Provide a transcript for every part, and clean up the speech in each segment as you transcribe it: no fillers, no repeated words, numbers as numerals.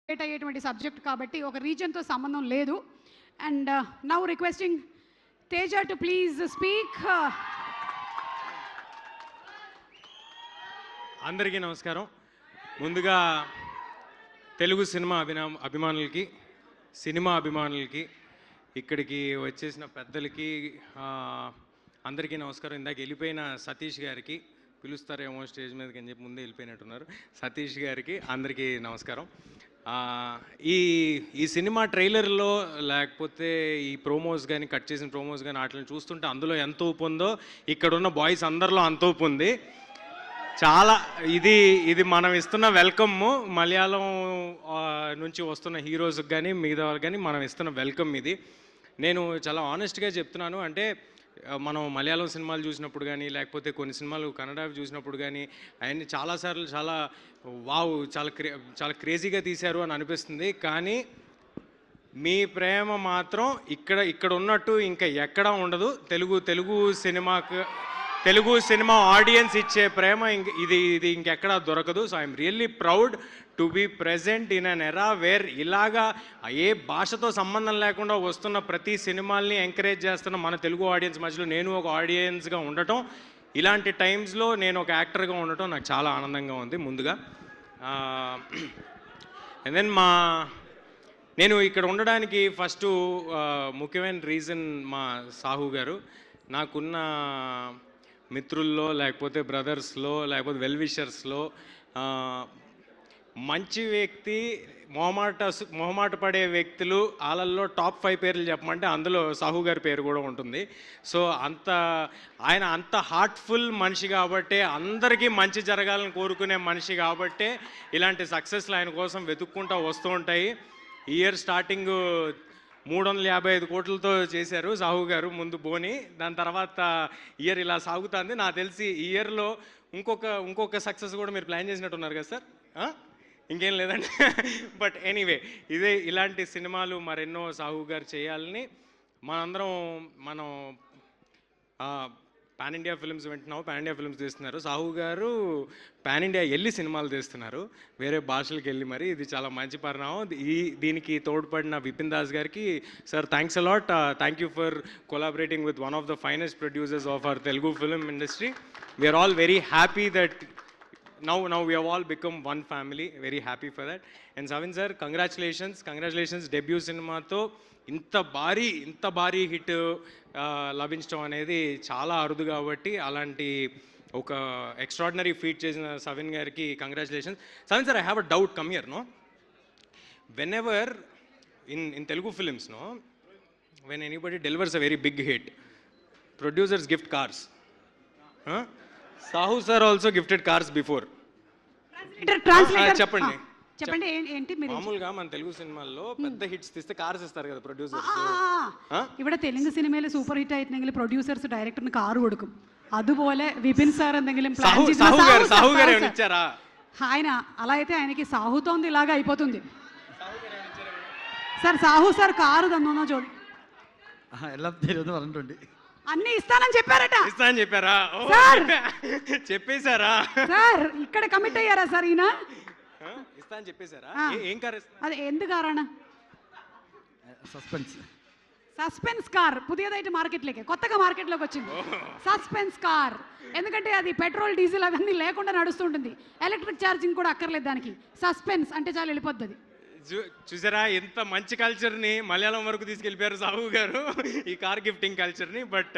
Relate అయ్యేటువంటి subject కాబట్టి ఒక రీజన్తో సంబంధం లేదు. And now requesting Teja to please speak. అందరికీ నమస్కారం. ముందుగా తెలుగు సినిమా అభిమానులకి ఇక్కడికి వచ్చేసిన పెద్దలకి అందరికీ నమస్కారం. ఇందాక వెళ్ళిపోయిన సతీష్ గారికి పిలుస్తారేమో స్టేజ్ మీదకి అని చెప్పి ముందే వెళ్ళిపోయినట్టున్నారు. సతీష్ గారికి అందరికీ నమస్కారం. ఈ సినిమా ట్రైలర్లో లేకపోతే ఈ ప్రోమోస్ కానీ కట్ చేసిన ప్రోమోస్ కానీ వాటిని చూస్తుంటే అందులో ఎంత ఊపు ఉందో ఇక్కడున్న బాయ్స్ అందరిలో అంత ఊపు ఉంది. చాలా ఇది మనం ఇస్తున్న వెల్కమ్. మలయాళం నుంచి వస్తున్న హీరోస్కి కానీ మిగతా వాళ్ళకి కానీ మనం ఇస్తున్న వెల్కమ్ ఇది. నేను చాలా ఆనెస్ట్గా చెప్తున్నాను. అంటే మనం మలయాళం సినిమాలు చూసినప్పుడు కానీ లేకపోతే కొన్ని సినిమాలు కన్నడ చూసినప్పుడు కానీ అవన్నీ చాలాసార్లు వావ్ చాలా క్రేజీగా తీశారు అని అనిపిస్తుంది. కానీ మీ ప్రేమ మాత్రం ఇక్కడ ఉన్నట్టు ఇంకా ఎక్కడా ఉండదు. తెలుగు సినిమా ఆడియన్స్ ఇచ్చే ప్రేమ ఇది ఇంకెక్కడా దొరకదు. So I'm really proud to be present in an era where ఇలాగా ఏ భాషతో సంబంధం లేకుండా వస్తున్న ప్రతి సినిమాల్ని ఎంకరేజ్ చేస్తున్న మన తెలుగు ఆడియన్స్ మధ్యలో నేను ఒక ఆడియన్స్గా ఉండటం, ఇలాంటి టైమ్స్లో నేను ఒక యాక్టర్గా ఉండటం నాకు చాలా ఆనందంగా ఉంది. ముందుగా అండ్ దెన్ నేను ఇక్కడ ఉండడానికి ఫస్ట్ ముఖ్యమైన రీజన్ మా సాహు గారు. నాకున్న మిత్రుల్లో లేకపోతే బ్రదర్స్లో లేకపోతే వెల్విషర్స్లో మంచి వ్యక్తి, మొహమాట పడే వ్యక్తులు వాళ్ళల్లో టాప్ 5 పేర్లు చెప్పమంటే అందులో సాహు గారి పేరు కూడా ఉంటుంది. సో ఆయన అంత హార్ట్ఫుల్ మనిషి కాబట్టే, అందరికీ మంచి జరగాలని కోరుకునే మనిషి కాబట్టే ఇలాంటి సక్సెస్లు ఆయన కోసం వెతుక్కుంటూ వస్తూ ఉంటాయి. ఇయర్ స్టార్టింగ్ 355 కోట్లతో చేశారు సాహు గారు ముందు బోని. దాని తర్వాత ఇయర్ ఇలా సాగుతుంది. నాకు తెలిసి ఈ ఇయర్లో ఇంకొక సక్సెస్ కూడా మీరు ప్లాన్ చేసినట్టున్నారు కదా సార్? ఇంకేం లేదండి. బట్ ఎనీవే ఇలాంటి సినిమాలు మరెన్నో సాహు గారు చేయాలని మనం పాన్ ఇండియా ఫిల్మ్స్ వింటున్నాము. పాన్ ఇండియా ఫిల్మ్స్ తీస్తున్నారు. సాహు గారు పాన్ ఇండియా వెళ్ళి సినిమాలు తీస్తున్నారు, వేరే భాషలకు వెళ్ళి. మరి ఇది చాలా మంచి పరిణామం. దీనికి తోడ్పడిన విపిన్ దాస్ గారికి sir thanks a lot. Thank you for collaborating with one of the finest producers of our Telugu film industry. We're all very happy that now we have all become one family. Very happy for that. And Savin sir, congratulations debut cinema తో ఇంత భారీ hit లభించడం అనేది చాలా అరుదు. కాబట్టి అలాంటి ఒక ఎక్స్ట్రాడినరీ ఫీట్ చేసిన సవిన్ గారికి congratulations. సవిన్ sir, I have a doubt. Come here. whenever in Telugu films, when anybody delivers a very big hit, producers gift cars. Sahu sir also gifted cars before. చెప్పండి ఏంటి? మామూలుగా మన తెలుగు సినిమాల్లో పెద్ద హిట్స్ తీస్తే కార్స్ ఇస్తారు కదా ప్రొడ్యూసర్స్. ഇവിടെ തെലുങ്ക് സിനിമയിൽ സൂപ്പർ ഹിറ്റ് ആയിട്ടുണ്ടെങ്കിൽ പ്രൊഡ്യൂസേഴ്സ് ഡയറക്ടറിന് കാർ കൊടുക്കും. അതുപോലെ വിപിൻ സാർ എന്തെങ്കിലും ప్లాన్ చేసి సాహు గారు ఇచ్చారా? ఆయన అలా అయితే ఆయనకి సాహుతోంది ఇలాగా అయిపోతుంది. సార్ సాహు సార్ కారు తన్నోనో చూడండి. అన్ని ఇస్తానని చెప్పారా? చెప్పేశారా సార్? ఇక్కడ కమిట్ అయ్యారా సార్? ఈయన ఇస్తానని చెప్పేశారా? ఏం కార్? అది ఎందు కారానా? సస్పెన్స్ కార్ పుതിയതായിട്ട് కొత్తగా మార్కెట్లోకి వచ్చింది సస్పెన్స్ కార్. ఎందుకంటే అది పెట్రోల్ డీజిల్ అవన్నీ లేకుండా నడుస్తుంటుంది. ఎలక్ట్రిక్ ఛార్జింగ్ కూడా అక్కర్లేదు దానికి. సస్పెన్స్ అంటే చాలా వెళ్ళిపోద్ది. చూసారా ఎంత మంచి కల్చర్ని మలయాళం వరకు తీసుకెళ్ళిపోయారు సాహు గారు, ఈ కార్ గిఫ్టింగ్ కల్చర్ని. బట్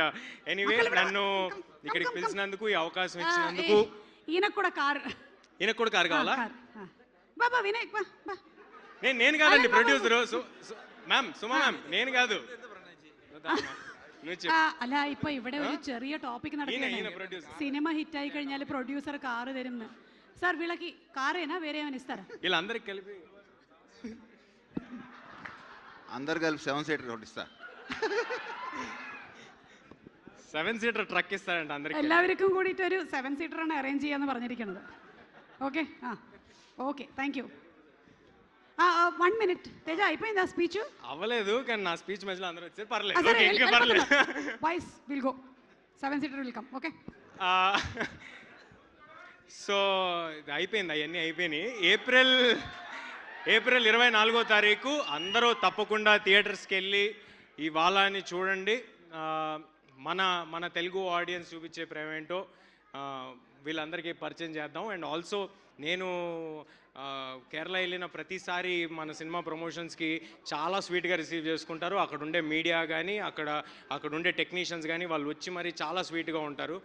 ఎనీవే, నన్ను ఇక్కడికి పిలిచినందుకు, ఈ అవకాశం ఇచ్చినందుకు. ఈయనకు కూడా కార్ కావాలా? బాబా వినయ్, నేను కాదండి ప్రొడ్యూసర్. మ్యామ్, సుమా మ్యామ్, నేను కాదు. അല്ല, ഇപ്പൊ ഇവിടെ ഒരു ചെറിയ ടോപ്പിക് നടക്കുകയാണ്. സിനിമ ഹിറ്റ് ആയി കഴിഞ്ഞാൽ പ്രൊഡ്യൂസർ കാറ് തരും. సార్ వీళ్ళకి కారేనా వేరే ఏమైనా ఇస్తారా? వీళ్ళందరికి కలిపి అందరు కలిపి 7 సీటర్ ఒకటి ఇస్తా. 7 സീറ്റർ ട്രക്ക് ഇస్తారంట అందరికి. എല്ലാവർക്കും കൂടിയിട്ട് ഒരു 7 സീറ്റർ ആണ് അറേഞ്ച് ചെയ്യാന്ന് പറഞ്ഞിരിക്കുന്നത്. Okay okay, thank you. 1 minute Teja, అయిపోయిందా స్పీచ్? అవ్వలేదు, కానీ నా స్పీచ్ మధ్యలో అందరూ వచ్చారు. పర్లేదు. Boys will go. 7 seater will come. Okay. So ఇది అయిపోయింది, అవన్నీ అయిపోయినాయి. ఏప్రిల్ ఏప్రిల్ 24వ తారీఖు అందరూ తప్పకుండా థియేటర్స్కి వెళ్ళి ఈ వాలాని చూడండి. ఆ, మన మన తెలుగు ఆడియన్స్ చూపించే ప్రేమ ఏంటో వీళ్ళందరికీ పరిచయం చేద్దాం. అండ్ ఆల్సో నేను కేరళ వెళ్ళిన ప్రతిసారి మన సినిమా ప్రమోషన్స్కి చాలా స్వీట్గా రిసీవ్ చేసుకుంటారు. అక్కడ ఉండే మీడియా కానీ అక్కడ ఉండే టెక్నీషియన్స్ కానీ వాళ్ళు వచ్చి మరి చాలా స్వీట్గా ఉంటారు.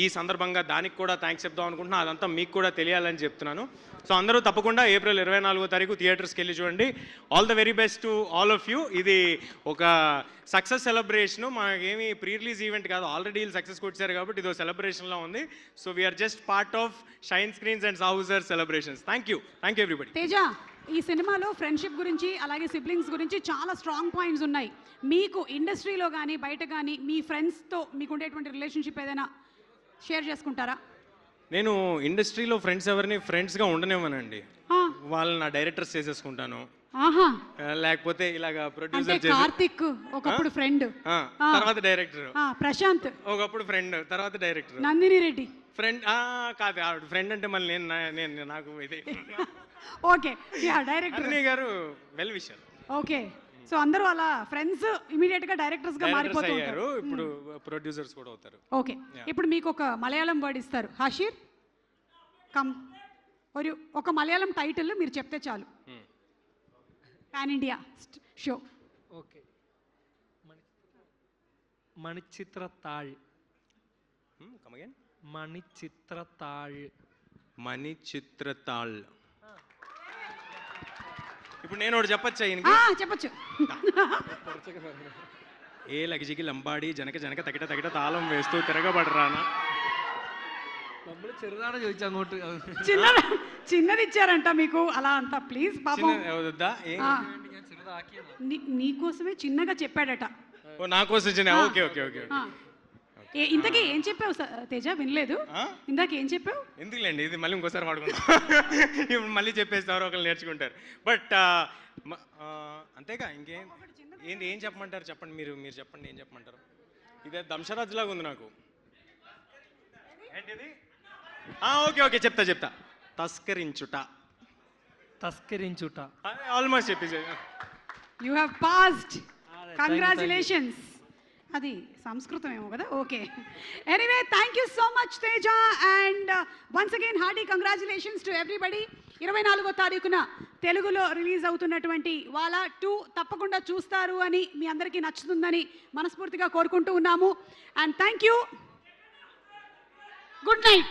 ఈ సందర్భంగా దానికి కూడా థ్యాంక్స్ చెప్దాం అనుకుంటున్నాను. అదంతా మీకు కూడా తెలియాలని చెప్తున్నాను. సో అందరూ తప్పకుండా ఏప్రిల్ 24వ తారీఖు థియేటర్స్కి వెళ్ళి చూడండి. All the very best to all of you. ఇది ఒక సక్సెస్ సెలబ్రేషను, మనకేమి ప్రీ రిలీజ్ ఈవెంట్ కాదు. ఆల్రెడీ వీళ్ళు సక్సెస్ కొట్టారు కాబట్టి ఇది సెలబ్రేషన్లో ఉంది. So we're just part of shine screens and Sahu sir celebrations. Thank you everybody. Teja, ఈ సినిమాలో ఫ్రెండ్షిప్ గురించి అలాగే సిబ్లింగ్స్ గురించి చాలా స్ట్రాంగ్ పాయింట్స్ ఉన్నాయి. మీకు ఇండస్ట్రీలో కానీ బయట కానీ మీ ఫ్రెండ్స్తో మీకు ఉండేటువంటి రిలేషన్షిప్ ఏదైనా షేర్ చేసుకుంటారా? నేను ఇండస్ట్రీలో ఫ్రెండ్స్ ఎవరిని ఫ్రెండ్స్గా ఉండనివ్వనండి. ఆ, వాళ్ళని నా డైరెక్టర్స్ చేసేసుకుంటాను. ఆహా, లేకపోతే ఇలాగా అంటే ప్రొడ్యూసర్ చేసి కార్తిక్ ఒకప్పుడు ఫ్రెండ్, తర్వాత డైరెక్టర్, ప్రశాంత్ ఒకప్పుడు ఫ్రెండ్, తర్వాత డైరెక్టర్, నందిని రెడ్డి ఫ్రెండ్ కాదు ఆవిడ ఫ్రెండ్ అంటే మళ్ళీ నేను నాకు ఇది ఓకే, యా డైరెక్టర్ అన్నయ్య గారు వెల్ విషర్. ఓకే, సో అందరూ అలా ఫ్రెండ్స్ ఇమీడియట్ గా డైరెక్టర్స్ గా మారిపోతూ అయ్యారు. ఉంటారు. ఇప్పుడు ప్రొడ్యూసర్స్ కూడా అవుతారు. ఓకే, ఇప్పుడు మీకు ఒక మలయాళం వర్డ్ ఇస్తారు. హాషీర్ కమ్, ఒక మలయాళం టైటిల్ మీరు చెప్తే చాలు. Pan India show. Okay, Manichitrathazhu. Come again. Manichitrathazhu. Manichitrathazhu. ఇప్పుడు నేను ఒకటి చెప్పచ్చా చెప్పచ్చు. ఏ లగజికి లంబాడి జనక జనక తగిట తగిట తాళం వేస్తూ తిరగబడరానా. നമ്മൾ ചെറുതാണ് ചോദിച്ചു അങ്ങോട്ട്. చిన్నది ఇచ్చారంట మీకు అలా అంతా. ప్లీజ్ పాపం నీకోసమే చిన్నగా చెప్పాడట. నా కోసం చిన్న. Okay okay okay. ఇంతకీ ఏం చెప్పావు తేజ? వినలేదు. ఇందాక ఏం చెప్పావు? ఎందుకులేండి, ఇది మళ్ళీ ఇంకోసారి వాడుకుంటాం. ఇప్పుడు మళ్ళీ చెప్పేసి ఎవరో ఒకరు నేర్చుకుంటారు. బట్ అంతేగా ఇంకేం ఏం చెప్పమంటారు? చెప్పండి, మీరు చెప్పండి, ఏం చెప్పమంటారు? ఇదే దంశరాజ్ లాగా ఉంది నాకు. ఏంటిది? ఓకే ఓకే, చెప్తా. తస్కరించుట. ఆల్మోస్ట్ చెప్పేసి. You have passed. కంగ్రాచులేషన్స్. అది సంస్కృతం ఏమో కదా. Okay, anyway thank you so much Teja, and once again hearty congratulations to everybody. 24వ తారీఖున తెలుగులో రిలీజ్ అవుతున్నటువంటి వాలా 2 తప్పకుండా చూస్తారు అని, మీ అందరికీ నచ్చుతుందని మనస్ఫూర్తిగా కోరుకుంటూ ఉన్నాము. And thank you. Good night.